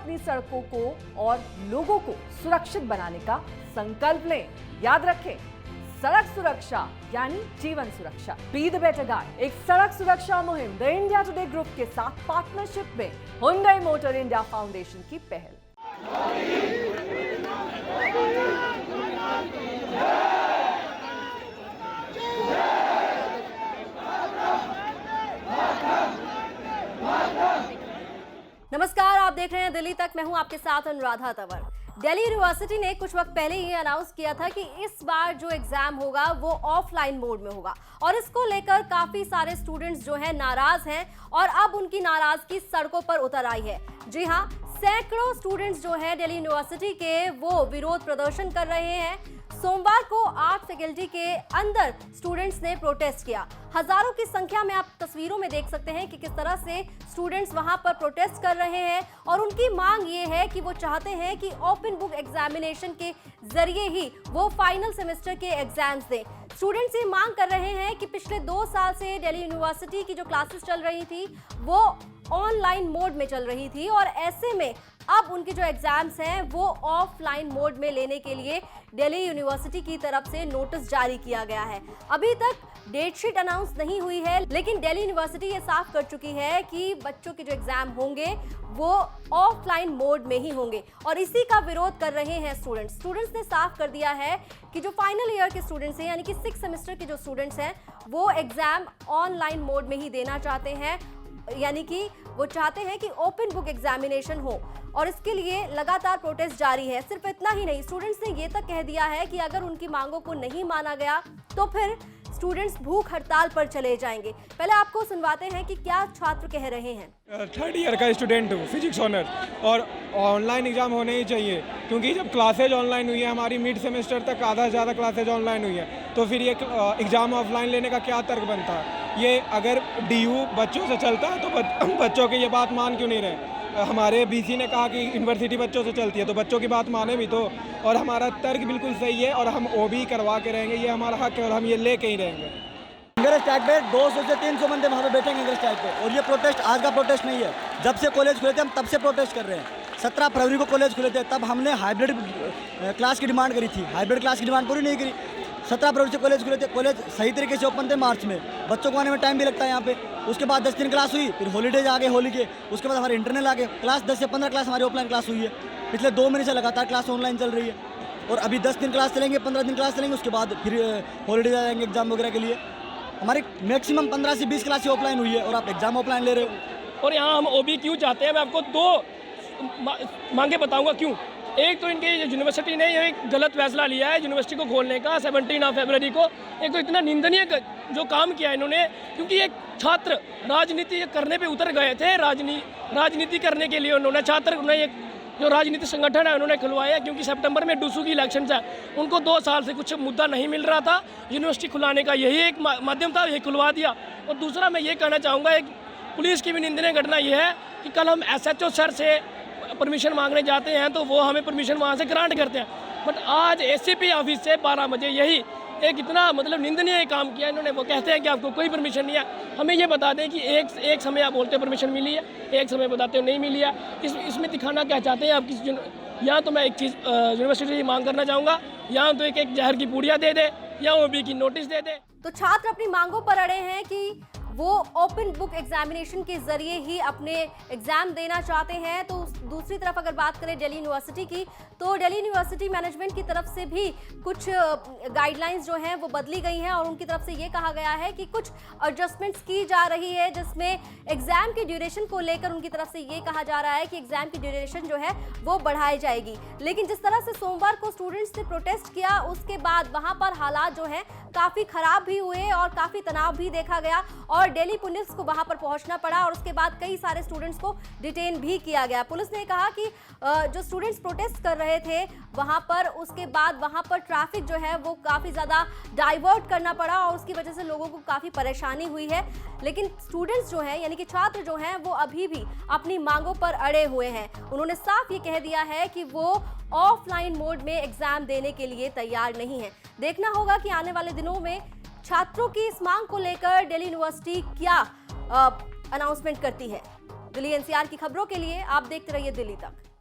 अपनी सड़कों को और लोगों को सुरक्षित बनाने का संकल्प लें। याद रखें, सड़क सुरक्षा यानी जीवन सुरक्षा। बी द बेटर गाइड एक सड़क सुरक्षा मुहिम द इंडिया टुडे ग्रुप के साथ पार्टनरशिप में हुंडई मोटर इंडिया फाउंडेशन की पहल। नमस्कार, आप देख रहे हैं दिल्ली तक। मैं हूं आपके साथ अनुराधा तंवर। दिल्ली यूनिवर्सिटी ने कुछ वक्त पहले ये अनाउंस किया था कि इस बार जो एग्जाम होगा वो ऑफलाइन मोड में होगा और इसको लेकर काफी सारे स्टूडेंट्स जो हैं नाराज हैं और अब उनकी नाराजगी सड़कों पर उतर आई है। जी हां, सैकड़ों स्टूडेंट्स जो हैं दिल्ली यूनिवर्सिटी के वो विरोध प्रदर्शन कर रहे हैं। सोमवार को आर्ट फैकल्टी के अंदर स्टूडेंट्स ने प्रोटेस्ट किया। हजारों की संख्या में आप तस्वीरों में देख सकते हैं कि किस तरह से स्टूडेंट्स वहां पर प्रोटेस्ट कर रहे हैं और उनकी मांग ये है कि वो चाहते हैं कि ओपन बुक एग्जामिनेशन के जरिए ही वो फाइनल सेमेस्टर के एग्जाम्स दें। स्टूडेंट्स ये मांग कर रहे हैं कि पिछले 2 साल से दिल्ली यूनिवर्सिटी की जो क्लासेस चल रही थी वो ऑनलाइन मोड में चल रही थी और ऐसे में अब उनके जो एग्जाम्स हैं वो ऑफलाइन मोड में लेने के लिए दिल्ली यूनिवर्सिटी की तरफ से नोटिस जारी किया गया है। अभी तक डेट शीट अनाउंस नहीं हुई है, लेकिन दिल्ली यूनिवर्सिटी ये साफ कर चुकी है कि बच्चों के जो एग्जाम होंगे वो ऑफलाइन मोड में ही होंगे और इसी का विरोध कर रहे हैं स्टूडेंट्स ने साफ कर दिया है कि जो फाइनल ईयर के स्टूडेंट्स हैं यानी कि 6th सेमेस्टर के जो स्टूडेंट्स हैं वो एग्जाम ऑनलाइन मोड में ही देना चाहते हैं, यानी कि वो चाहते हैं कि ओपन बुक एग्जामिनेशन हो और इसके लिए लगातार प्रोटेस्ट जारी है। सिर्फ इतना ही नहीं, स्टूडेंट्स ने ये तक कह दिया है कि अगर उनकी मांगों को नहीं माना गया तो फिर स्टूडेंट्स भूख हड़ताल पर चले जाएंगे। पहले आपको सुनवाते हैं कि क्या छात्र कह रहे हैं। 3rd ईयर का स्टूडेंट हूँ, फिजिक्स ऑनर, और ऑनलाइन एग्जाम होने ही चाहिए क्योंकि जब क्लासेज ऑनलाइन हुई है, हमारी मिड सेमेस्टर तक आधा से ज़्यादा क्लासेज ऑनलाइन हुई है, तो फिर ये एग्ज़ाम ऑफलाइन लेने का क्या तर्क बनता है। ये अगर डीयू बच्चों से चलता है तो बच्चों की ये बात मान क्यों नहीं रहे। हमारे बीसी ने कहा कि यूनिवर्सिटी बच्चों से चलती है तो बच्चों की बात माने भी तो, और हमारा तर्क बिल्कुल सही है और हम ओबी करवा के रहेंगे, ये हमारा हक है और हम ये ले के ही रहेंगे। इंग्लिश स्ट्राइक पे 200 से 300 बंदे वहाँ पे बैठेंगे इंग्लिश स्ट्राइक पे, और ये प्रोटेस्ट आज का प्रोटेस्ट नहीं है। जब से कॉलेज खुले थे हम तब से प्रोटेस्ट कर रहे हैं। 17 फरवरी को कॉलेज खुले थे, तब हमने हाइब्रिड क्लास की डिमांड करी थी, हाइब्रिड क्लास की डिमांड पूरी नहीं करी। 17 फरवरी से कॉलेज खुले थे, कॉलेज सही तरीके से ओपन थे मार्च में, बच्चों को आने में टाइम भी लगता है यहाँ पे। उसके बाद 10 दिन क्लास हुई, फिर हॉलीडेज आ गए होली के, उसके बाद हमारे इंटरनल आ गए। क्लास 10 से 15 क्लास हमारी ऑफलाइन क्लास हुई है। पिछले 2 महीने से लगातार क्लास ऑनलाइन चल रही है और अभी 10 दिन क्लास चलेंगे, 15 दिन क्लास चलेंगे, उसके बाद फिर हॉलीडेज आ जाएंगे एग्जाम वगैरह के लिए। हमारी मैक्सिमम 15 से 20 क्लास ऑफलाइन हुई है और आप एग्जाम ऑफलाइन ले रहे हो। और यहाँ हम ओबी क्यों चाहते हैं, मैं आपको 2 मांगे बताऊंगा क्यों। एक तो इनकी यूनिवर्सिटी ने ये एक गलत फैसला लिया है यूनिवर्सिटी को खोलने का 17 फरवरी को। एक तो इतना निंदनीय जो काम किया इन्होंने, क्योंकि एक छात्र राजनीति करने पे उतर गए थे। राजनीति करने के लिए उन्होंने छात्र ने एक जो राजनीतिक संगठन है उन्होंने खुलवाया, क्योंकि सितंबर में डूसू की इलेक्शन है, उनको 2 साल से कुछ मुद्दा नहीं मिल रहा था। यूनिवर्सिटी खुलाने का यही एक माध्यम था, यही खुलवा दिया। और दूसरा मैं ये कहना चाहूँगा, एक पुलिस की भी निंदनीय घटना यह है कि कल हम SHO सर से परमिशन मांगने जाते हैं तो वो हमें परमिशन वहाँ से ग्रांट करते हैं, बट आज ACP ऑफिस से 12 बजे यही एक इतना मतलब निंदनीय काम किया इन्होंने। वो कहते हैं कि आपको कोई परमिशन नहीं है। हमें ये बता दें कि एक समय आप बोलते हो परमिशन मिली है, एक समय बताते हो नहीं मिली है। इसमें दिखाना क्या चाहते हैं आप किसी। यहाँ तो मैं एक चीज़ यूनिवर्सिटी की मांग करना चाहूँगा, यहाँ तो एक जहर की पूड़ियाँ दे दे या OB की नोटिस दे दे। तो छात्र अपनी मांगों पर अड़े हैं कि वो ओपन बुक एग्जामिनेशन के जरिए ही अपने एग्जाम देना चाहते हैं। तो दूसरी तरफ अगर बात करें दिल्ली यूनिवर्सिटी की, तो दिल्ली यूनिवर्सिटी मैनेजमेंट की तरफ से भी कुछ गाइडलाइंस जो हैं वो बदली गई हैं और उनकी तरफ से ये कहा गया है कि कुछ एडजस्टमेंट्स की जा रही है, जिसमें एग्जाम की ड्यूरेशन को लेकर उनकी तरफ से ये कहा जा रहा है कि एग्जाम की ड्यूरेशन जो है वो बढ़ाई जाएगी। लेकिन जिस तरह से सोमवार को स्टूडेंट्स ने प्रोटेस्ट किया, उसके बाद वहां पर हालात जो हैं काफी खराब भी हुए और काफी तनाव भी देखा गया और दिल्ली पुलिस को वहां पर पहुंचना पड़ा और उसके बाद कई सारे स्टूडेंट्स को डिटेन भी किया गया। पुलिस ने कहा कि जो स्टूडेंट्स प्रोटेस्ट कर रहे थे वहां पर, उसके बाद वहां पर ट्रैफिक जो है वो काफी ज्यादा डाइवर्ट करना पड़ा और उसकी वजह से लोगों को काफी परेशानी हुई है। लेकिन स्टूडेंट्स जो हैं यानी कि छात्र जो हैं वो अभी भी अपनी मांगों पर अड़े हुए हैं। उन्होंने साफ ये कह दिया है कि वो ऑफलाइन मोड में एग्जाम देने के लिए तैयार नहीं है। देखना होगा कि आने वाले दिनों में छात्रों की इस मांग को लेकर दिल्ली यूनिवर्सिटी क्या अनाउंसमेंट करती है। दिल्ली NCR की खबरों के लिए आप देखते रहिए दिल्ली तक।